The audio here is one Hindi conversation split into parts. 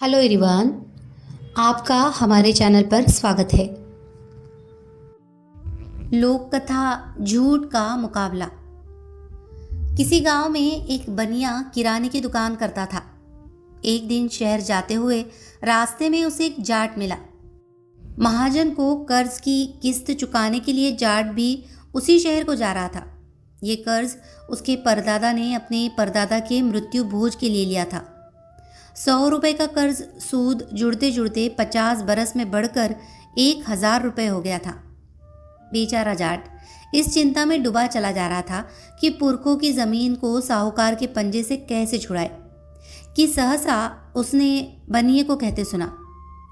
हेलो एवरीवन, आपका हमारे चैनल पर स्वागत है। लोक कथा झूठ का मुकाबला। किसी गांव में एक बनिया किराने की दुकान करता था। एक दिन शहर जाते हुए रास्ते में उसे एक जाट मिला। महाजन को कर्ज की किस्त चुकाने के लिए जाट भी उसी शहर को जा रहा था। ये कर्ज उसके परदादा ने अपने परदादा के मृत्यु भोज के लिए लिया था। 100 रुपए का कर्ज सूद जुड़ते जुड़ते 50 बरस में बढ़कर 1000 रुपये हो गया था। बेचारा जाट इस चिंता में डूबा चला जा रहा था कि पुरखों की जमीन को साहूकार के पंजे से कैसे छुड़ाए कि सहसा उसने बनिए को कहते सुना,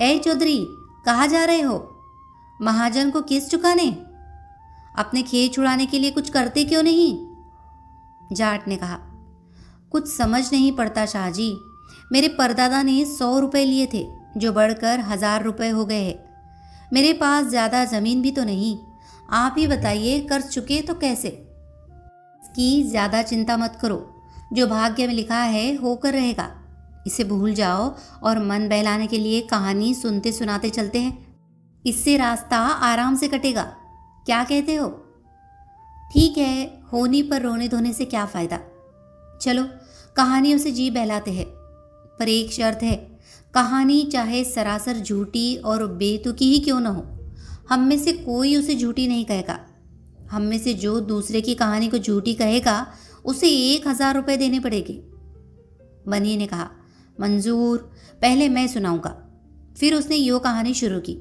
ए चौधरी, कहाँ जा रहे हो? महाजन को किस्त चुकाने? अपने खेत छुड़ाने के लिए कुछ करते क्यों नहीं? जाट ने कहा, कुछ समझ नहीं पड़ता शाहजी। मेरे परदादा ने 100 रुपये लिए थे जो बढ़कर 1000 रुपये हो गए हैं। मेरे पास ज़्यादा ज़मीन भी तो नहीं। आप ही बताइए, कर्ज चुके तो कैसे? इसकी ज़्यादा चिंता मत करो। जो भाग्य में लिखा है होकर रहेगा। इसे भूल जाओ और मन बहलाने के लिए कहानी सुनते सुनाते चलते हैं। इससे रास्ता आराम से कटेगा। क्या कहते हो? ठीक है, होनी पर रोने धोने से क्या फ़ायदा। चलो कहानियों से जी बहलाते हैं। पर एक शर्त है, कहानी चाहे सरासर झूठी और बेतुकी ही क्यों न हो, हम में से कोई उसे झूठी नहीं कहेगा। हम में से जो दूसरे की कहानी को झूठी कहेगा उसे 1000 रुपये देने पड़ेंगे। बनिए ने कहा, मंजूर, पहले मैं सुनाऊंगा। फिर उसने यो कहानी शुरू की।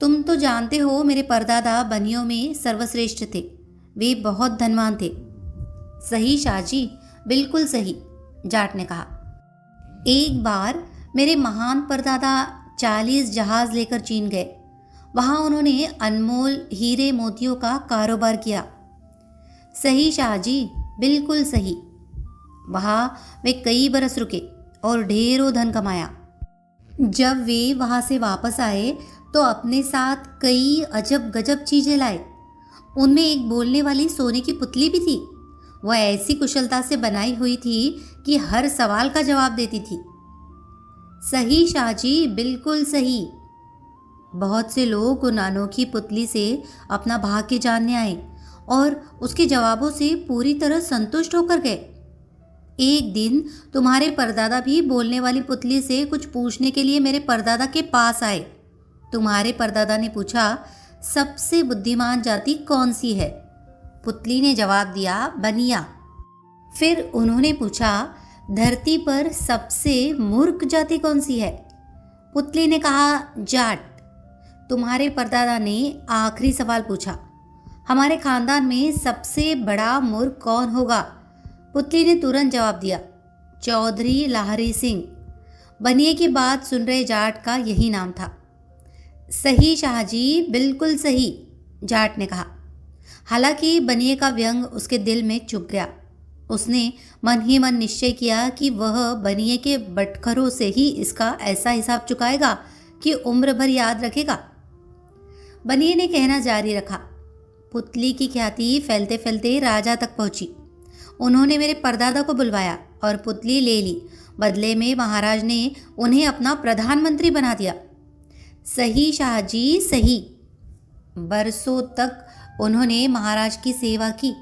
तुम तो जानते हो मेरे परदादा बनियों में सर्वश्रेष्ठ थे। वे बहुत धनवान थे। सही शाहजी, बिल्कुल सही, जाट ने कहा। एक बार मेरे महान परदादा 40 जहाज लेकर चीन गए। वहाँ उन्होंने अनमोल हीरे मोतियों का कारोबार किया। सही शाहजी, बिल्कुल सही। वहाँ वे कई बरस रुके और ढेरों धन कमाया। जब वे वहाँ से वापस आए तो अपने साथ कई अजब गजब चीज़ें लाए। उनमें एक बोलने वाली सोने की पुतली भी थी। वह ऐसी कुशलता से बनाई हुई थी कि हर सवाल का जवाब देती थी। सही शाहजी, बिल्कुल सही। बहुत से लोग उन अनोखी पुतली से अपना भाग्य जानने आए और उसके जवाबों से पूरी तरह संतुष्ट होकर गए। एक दिन तुम्हारे परदादा भी बोलने वाली पुतली से कुछ पूछने के लिए मेरे परदादा के पास आए। तुम्हारे परदादा ने पूछा, सबसे बुद्धिमान जाति कौन सी है? पुतली ने जवाब दिया, बनिया। फिर उन्होंने पूछा, धरती पर सबसे मूर्ख जाति कौन सी है? पुतली ने कहा, जाट। तुम्हारे परदादा ने आखिरी सवाल पूछा, हमारे खानदान में सबसे बड़ा मूर्ख कौन होगा? पुतली ने तुरंत जवाब दिया, चौधरी लाहरी सिंह। बनिए की बात सुन रहे जाट का यही नाम था। सही शाहजी, बिल्कुल सही, जाट ने कहा। हालांकि बनिए का व्यंग उसके दिल में चुभ गया। उसने मन ही मन निश्चय किया कि वह बनिए के बटखरों से ही इसका ऐसा हिसाब चुकाएगा कि उम्र भर याद रखेगा। बनिए ने कहना जारी रखा। पुतली की ख्याति फैलते फैलते राजा तक पहुंची। उन्होंने मेरे परदादा को बुलवाया और पुतली ले ली। बदले में महाराज ने उन्हें अपना प्रधानमंत्री बना दिया। सही शाहजी, सही। बरसों तक उन्होंने महाराज की सेवा की।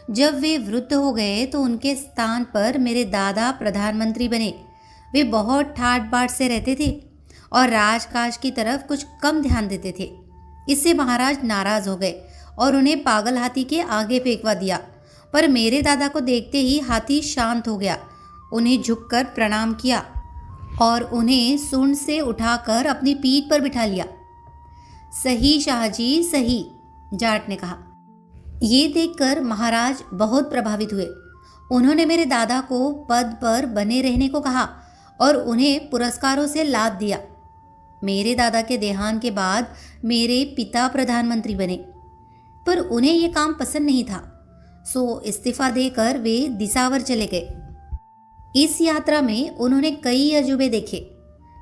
जब वे वृद्ध हो गए तो उनके स्थान पर मेरे दादा प्रधानमंत्री बने। वे बहुत ठाट बाट से रहते थे और राजकाज की तरफ कुछ कम ध्यान देते थे। इससे महाराज नाराज हो गए और उन्हें पागल हाथी के आगे फेंकवा दिया। पर मेरे दादा को देखते ही हाथी शांत हो गया। उन्हें झुककर प्रणाम किया और उन्हें सूंड से उठाकर अपनी पीठ पर बिठा लिया। सही शाहजी, सही, जाट ने कहा। ये देखकर महाराज बहुत प्रभावित हुए। उन्होंने मेरे दादा को पद पर बने रहने को कहा और उन्हें पुरस्कारों से लाद दिया। मेरे दादा के देहांत के बाद मेरे पिता प्रधानमंत्री बने, पर उन्हें यह काम पसंद नहीं था, सो इस्तीफा देकर वे दिसावर चले गए। इस यात्रा में उन्होंने कई अजूबे देखे,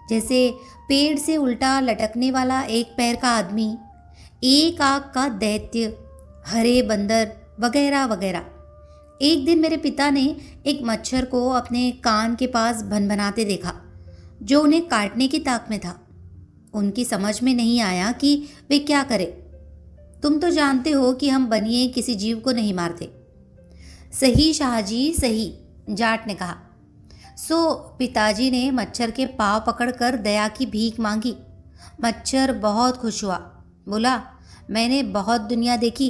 जैसे पेड़ से उल्टा लटकने वाला एक पैर का आदमी, एक आंख का दैत्य, हरे बंदर वगैरह वगैरह। एक दिन मेरे पिता ने एक मच्छर को अपने कान के पास भनभनाते देखा। जो उन्हें काटने की ताक में था। उनकी समझ में नहीं आया कि वे क्या करें। तुम तो जानते हो कि हम बनिए किसी जीव को नहीं मारते। सही शाहजी सही, जाट ने कहा। सो पिताजी ने मच्छर के पांव पकड़कर दया की भीख मांगी। मच्छर बहुत खुश हुआ, बोला, मैंने बहुत दुनिया देखी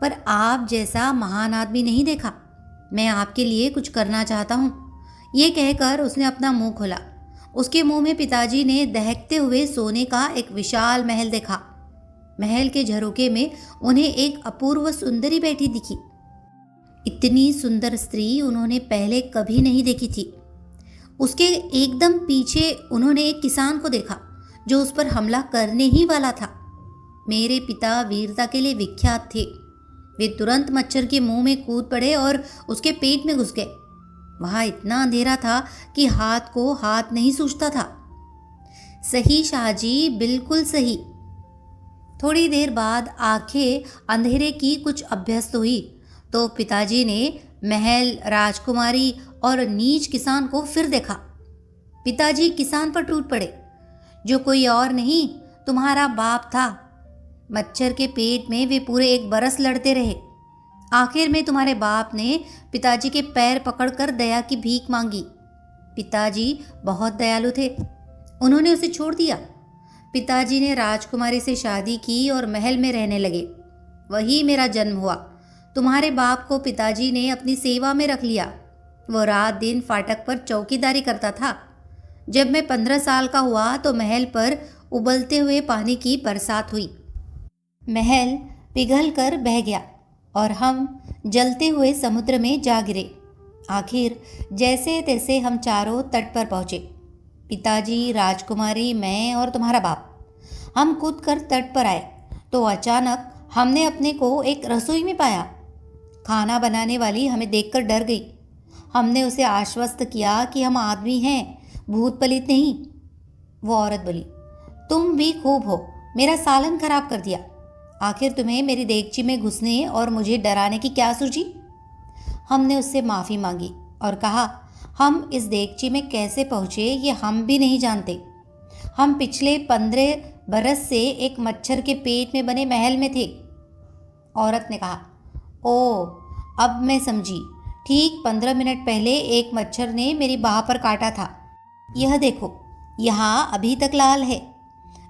पर आप जैसा महान आदमी नहीं देखा। मैं आपके लिए कुछ करना चाहता हूँ। ये कहकर उसने अपना मुंह खोला। उसके मुंह में पिताजी ने दहकते हुए सोने का एक विशाल महल देखा। महल के झरोके में उन्हें एक अपूर्व सुंदरी बैठी दिखी। इतनी सुंदर स्त्री उन्होंने पहले कभी नहीं देखी थी। उसके एकदम पीछे उन्होंने एक किसान को देखा जो उस पर हमला करने ही वाला था। मेरे पिता वीरता के लिए विख्यात थे। वे तुरंत मच्छर के मुंह में कूद पड़े और उसके पेट में घुस गए। वहां इतना अंधेरा था कि हाथ को हाथ नहीं सूझता था। सही शाहजी, बिल्कुल सही। थोड़ी देर बाद आंखें अंधेरे की कुछ अभ्यस्त हुई तो पिताजी ने महल, राजकुमारी और नीच किसान को फिर देखा। पिताजी किसान पर टूट पड़े, जो कोई और नहीं तुम्हारा बाप था। मच्छर के पेट में वे पूरे 1 बरस लड़ते रहे। आखिर में तुम्हारे बाप ने पिताजी के पैर पकड़कर दया की भीख मांगी। पिताजी बहुत दयालु थे, उन्होंने उसे छोड़ दिया। पिताजी ने राजकुमारी से शादी की और महल में रहने लगे। वही मेरा जन्म हुआ। तुम्हारे बाप को पिताजी ने अपनी सेवा में रख लिया। वो रात दिन फाटक पर चौकीदारी करता था। जब मैं 15 साल का हुआ तो महल पर उबलते हुए पानी की बरसात हुई। महल पिघल कर बह गया और हम जलते हुए समुद्र में जा गिरे। आखिर जैसे तैसे हम चारों तट पर पहुंचे। पिताजी, राजकुमारी, मैं और तुम्हारा बाप। हम कूद कर तट पर आए तो अचानक हमने अपने को एक रसोई में पाया। खाना बनाने वाली हमें देखकर डर गई। हमने उसे आश्वस्त किया कि हम आदमी हैं, भूत पलित नहीं। वो औरत बोली, तुम भी खूब हो, मेरा सालन खराब कर दिया। आखिर तुम्हें मेरी देगची में घुसने और मुझे डराने की क्या सूझी? हमने उससे माफ़ी मांगी और कहा, हम इस देगची में कैसे पहुँचे ये हम भी नहीं जानते। हम पिछले 15 बरस से एक मच्छर के पेट में बने महल में थे। औरत ने कहा, ओ, अब मैं समझी। ठीक 15 मिनट पहले एक मच्छर ने मेरी बाह पर काटा था। यह देखो, यहाँ अभी तक लाल है।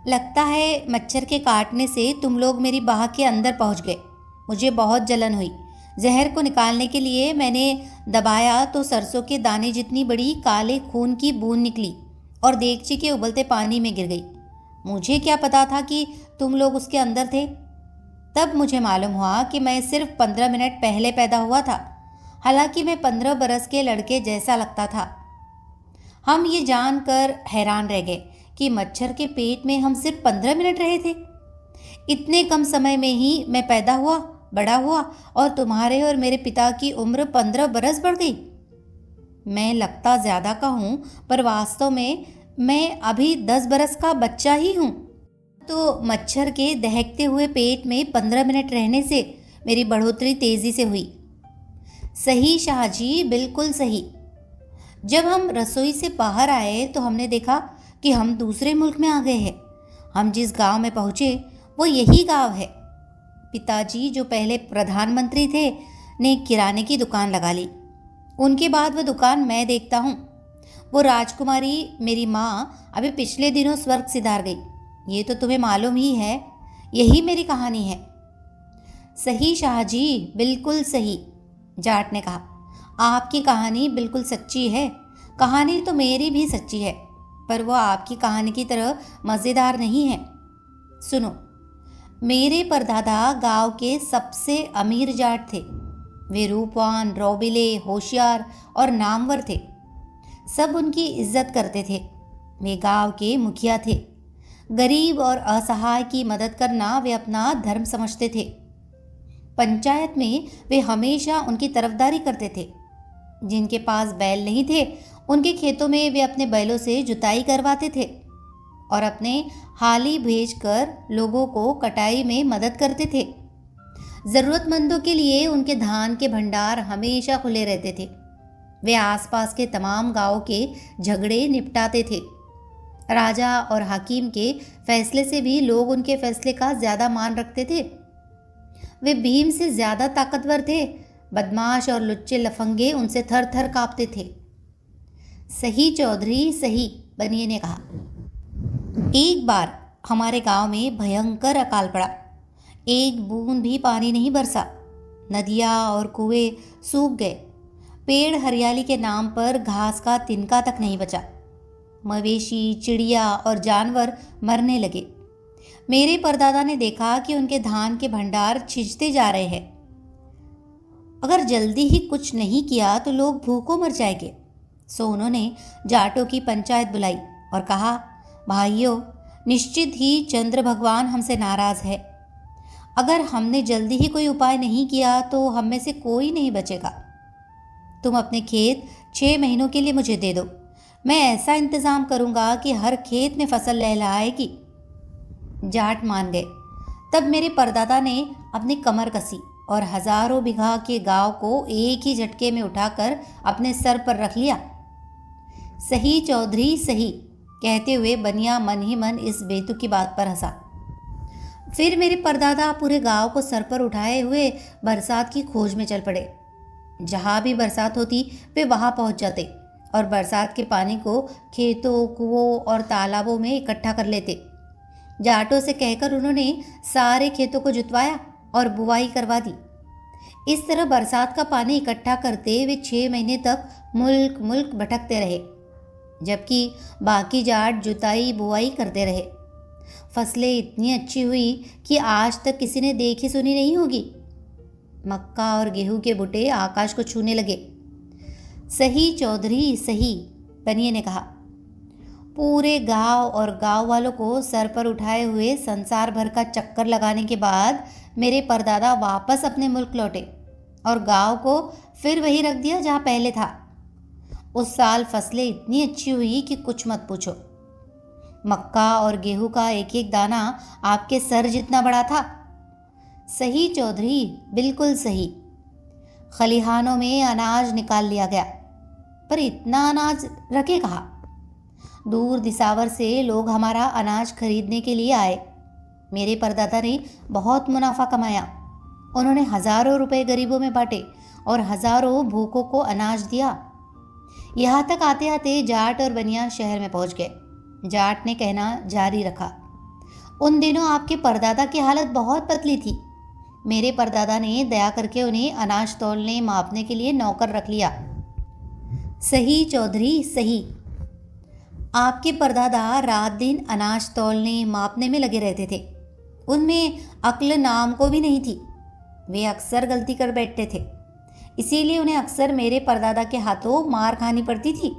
लगता है मच्छर के काटने से तुम लोग मेरी बाह के अंदर पहुँच गए। मुझे बहुत जलन हुई। जहर को निकालने के लिए मैंने दबाया तो सरसों के दाने जितनी बड़ी काले खून की बूंद निकली और देगची के उबलते पानी में गिर गई। मुझे क्या पता था कि तुम लोग उसके अंदर थे। तब मुझे मालूम हुआ कि मैं सिर्फ 15 मिनट पहले पैदा हुआ था, हालांकि मैं 15 बरस के लड़के जैसा लगता था। हम ये जानकर हैरान रह गए कि मच्छर के पेट में हम सिर्फ 15 मिनट रहे थे। इतने कम समय में ही मैं पैदा हुआ, बड़ा हुआ और तुम्हारे और मेरे पिता की उम्र 15 बरस बढ़ गई। मैं लगता ज़्यादा का हूँ पर वास्तव में मैं अभी 10 बरस का बच्चा ही हूँ। तो मच्छर के दहकते हुए पेट में 15 मिनट रहने से मेरी बढ़ोतरी तेज़ी से हुई। सही शाहजी, बिल्कुल सही। जब हम रसोई से बाहर आए तो हमने देखा कि हम दूसरे मुल्क में आ गए हैं। हम जिस गांव में पहुँचे वो यही गांव है। पिताजी, जो पहले प्रधानमंत्री थे, ने किराने की दुकान लगा ली। उनके बाद वह दुकान मैं देखता हूँ। वो राजकुमारी, मेरी माँ, अभी पिछले दिनों स्वर्ग सिधार गई। ये तो तुम्हें मालूम ही है। यही मेरी कहानी है। सही शाहजी, बिल्कुल सही, जाट ने कहा। आपकी कहानी बिल्कुल सच्ची है। कहानी तो मेरी भी सच्ची है, पर वह आपकी कहानी की तरह मज़ेदार नहीं है। सुनो, मेरे परदादा गांव के सबसे अमीर जाट थे। वे रूपवान, रौबीले, होशियार और नामवर थे। सब उनकी इज्जत करते थे। वे गांव के मुखिया थे। गरीब और असहाय की मदद करना वे अपना धर्म समझते थे। पंचायत में वे हमेशा उनकी तरफदारी करते थे। जिनके पास बैल नहीं थे, उनके खेतों में वे अपने बैलों से जुताई करवाते थे और अपने हाली भेजकर लोगों को कटाई में मदद करते थे। ज़रूरतमंदों के लिए उनके धान के भंडार हमेशा खुले रहते थे। वे आसपास के तमाम गांवों के झगड़े निपटाते थे। राजा और हाकिम के फैसले से भी लोग उनके फैसले का ज़्यादा मान रखते थे। वे भीम से ज़्यादा ताकतवर थे। बदमाश और लुच्चे लफंगे उनसे थर थर काँपते थे। सही चौधरी सही, बनिए ने कहा। एक बार हमारे गांव में भयंकर अकाल पड़ा। एक बूंद भी पानी नहीं बरसा। नदियाँ और कुएं सूख गए। पेड़ हरियाली के नाम पर घास का तिनका तक नहीं बचा। मवेशी, चिड़िया और जानवर मरने लगे। मेरे परदादा ने देखा कि उनके धान के भंडार छिजते जा रहे हैं। अगर जल्दी ही कुछ नहीं किया तो लोग भूखों मर जाएंगे। सो उन्होंने जाटों की पंचायत बुलाई और कहा, भाइयों, निश्चित ही चंद्र भगवान हमसे नाराज है। अगर हमने जल्दी ही कोई उपाय नहीं किया तो हम में से कोई नहीं बचेगा। तुम अपने खेत 6 महीनों के लिए मुझे दे दो। मैं ऐसा इंतज़ाम करूँगा कि हर खेत में फसल लहलहाएगी। जाट मान गए। तब मेरे परदादा ने अपनी कमर कसी और हजारों बीघा के गांव को एक ही झटके में उठाकर अपने सर पर रख लिया। सही चौधरी सही, कहते हुए बनिया मन ही मन इस बेतुकी बात पर हंसा। फिर मेरे परदादा पूरे गांव को सर पर उठाए हुए बरसात की खोज में चल पड़े। जहाँ भी बरसात होती वे वहाँ पहुँच जाते और बरसात के पानी को खेतों, कुओं और तालाबों में इकट्ठा कर लेते। जाटों से कहकर उन्होंने सारे खेतों को जुतवाया और बुवाई करवा दी। इस तरह बरसात का पानी इकट्ठा करते वे 6 महीने तक मुल्क मुल्क भटकते रहे, जबकि बाकी जाट जुताई बुवाई करते रहे। फसलें इतनी अच्छी हुई कि आज तक किसी ने देखी सुनी नहीं होगी। मक्का और गेहूं के बुटे आकाश को छूने लगे। सही चौधरी सही, बनिए ने कहा। पूरे गांव और गांव वालों को सर पर उठाए हुए संसार भर का चक्कर लगाने के बाद मेरे परदादा वापस अपने मुल्क लौटे और गांव को फिर वही रख दिया जहां पहले था। उस साल फसलें इतनी अच्छी हुई कि कुछ मत पूछो। मक्का और गेहूं का एक एक दाना आपके सर जितना बड़ा था। सही चौधरी, बिल्कुल सही। खलिहानों में अनाज निकाल लिया गया, पर इतना अनाज रखे कहाँ? दूर दिसावर से लोग हमारा अनाज खरीदने के लिए आए। मेरे परदादा ने बहुत मुनाफा कमाया। उन्होंने हजारों रुपए गरीबों में बांटे और हजारों भूखों को अनाज दिया। यहाँ तक आते आते जाट और बनिया शहर में पहुँच गए। जाट ने कहना जारी रखा, उन दिनों आपके परदादा की हालत बहुत पतली थी। मेरे परदादा ने दया करके उन्हें अनाज तौलने मापने के लिए नौकर रख लिया। सही चौधरी सही। आपके परदादा रात दिन अनाज तौलने मापने में लगे रहते थे। उनमें अक्ल नाम को भी नहीं थी। वे अक्सर गलती कर बैठते थे, इसीलिए उन्हें अक्सर मेरे परदादा के हाथों मार खानी पड़ती थी,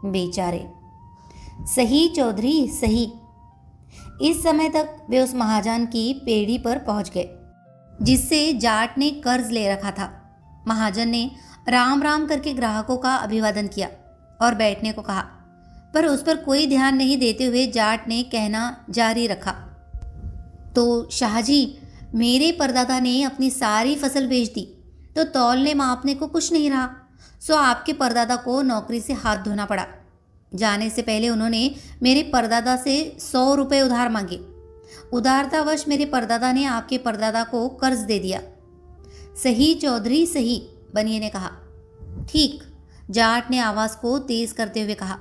बेचारे। सही चौधरी सही। इस समय तक वे उस महाजन की पेड़ी पर पहुंच गए जिससे जाट ने कर्ज ले रखा था। महाजन ने राम राम करके ग्राहकों का अभिवादन किया और बैठने को कहा, पर उस पर कोई ध्यान नहीं देते हुए जाट ने कहना जारी रखा, तो शाहजी, मेरे परदादा ने अपनी सारी फसल बेच दी तो तौलने मापने को कुछ नहीं रहा। सो आपके परदादा को नौकरी से हाथ धोना पड़ा। जाने से पहले उन्होंने मेरे परदादा से 100 रुपये उधार मांगे। उदारतावश मेरे परदादा ने आपके परदादा को कर्ज दे दिया। सही चौधरी सही, बनिए ने कहा। ठीक, जाट ने आवाज़ को तेज करते हुए कहा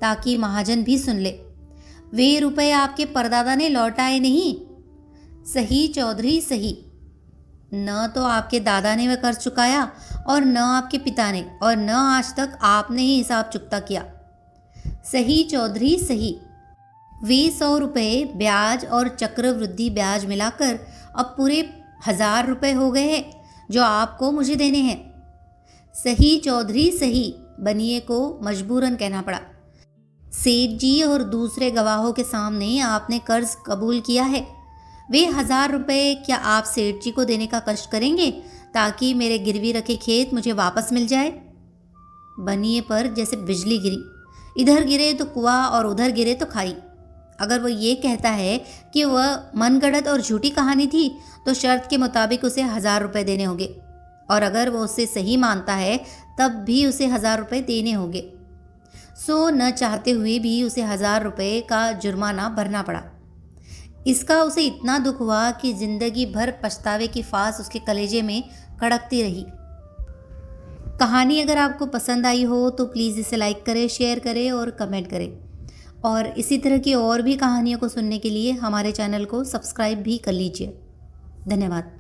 ताकि महाजन भी सुन ले। वे रुपए आपके परदादा ने लौटाए नहीं। सही चौधरी सही। न तो आपके दादा ने वह कर्ज चुकाया और न आपके पिता ने, और न आज तक आपने ही हिसाब चुकता किया। सही चौधरी सही। वे 100 रुपये ब्याज और चक्रवृद्धि ब्याज मिलाकर अब पूरे 1000 रुपये हो गए हैं जो आपको मुझे देने हैं। सही चौधरी सही, बनिए को मजबूरन कहना पड़ा। सेठ जी और दूसरे गवाहों के सामने आपने कर्ज कबूल किया है। वे 1000 रुपये क्या आप सेठ जी को देने का कष्ट करेंगे ताकि मेरे गिरवी रखे खेत मुझे वापस मिल जाए? बनिए पर जैसे बिजली गिरी। इधर गिरे तो कुआं और उधर गिरे तो खाई। अगर वो ये कहता है कि वह मनगढ़ंत और झूठी कहानी थी तो शर्त के मुताबिक उसे 1000 रुपये देने होंगे, और अगर वो उससे सही मानता है तब भी उसे 1000 रुपये देने होंगे। सो न चाहते हुए भी उसे 1,000 रुपये का जुर्माना भरना पड़ा। इसका उसे इतना दुख हुआ कि जिंदगी भर पछतावे की फांस उसके कलेजे में कड़कती रही। कहानी अगर आपको पसंद आई हो तो प्लीज़ इसे लाइक करें, शेयर करें और कमेंट करें। और इसी तरह की और भी कहानियों को सुनने के लिए हमारे चैनल को सब्सक्राइब भी कर लीजिए। धन्यवाद।